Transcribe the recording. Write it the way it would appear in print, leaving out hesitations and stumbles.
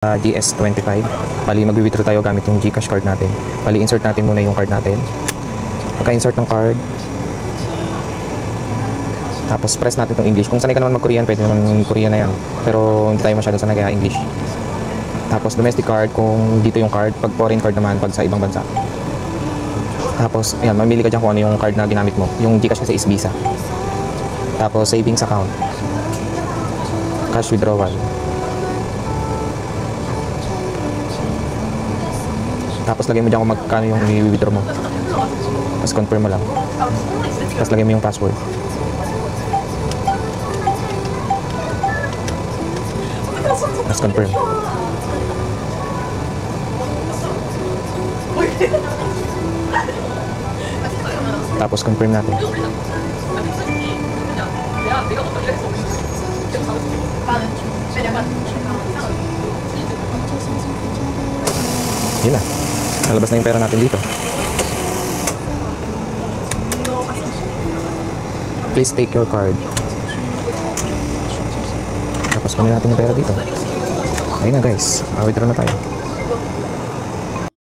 GS25. Bali, mag-withdraw tayo gamit yung GCash card natin. Bali, insert natin muna yung card natin. Pagka-insert ng card, tapos press natin itong English. Kung sanay ka naman mag-Korean, pwede naman Korean na yan. Pero hindi tayo masyado sanay kaya English. Tapos domestic card, kung dito yung card. Pag foreign card naman, pag sa ibang bansa. Tapos, ayan, mamili ka dyan kung ano yung card na ginamit mo. Yung GCash kasi is Visa. Tapos, savings account. Cash withdrawal. Tapos lagay mo dyan kung magkano yung i-withdraw mo. Tapos confirm mo lang. Tapos lagay mo yung password. Tapos confirm. Tapos confirm natin. Yun na. Nalabas na yung pera natin dito. Please take your card. Tapos kunin natin yung pera dito. Ayun na guys. Withdraw na tayo.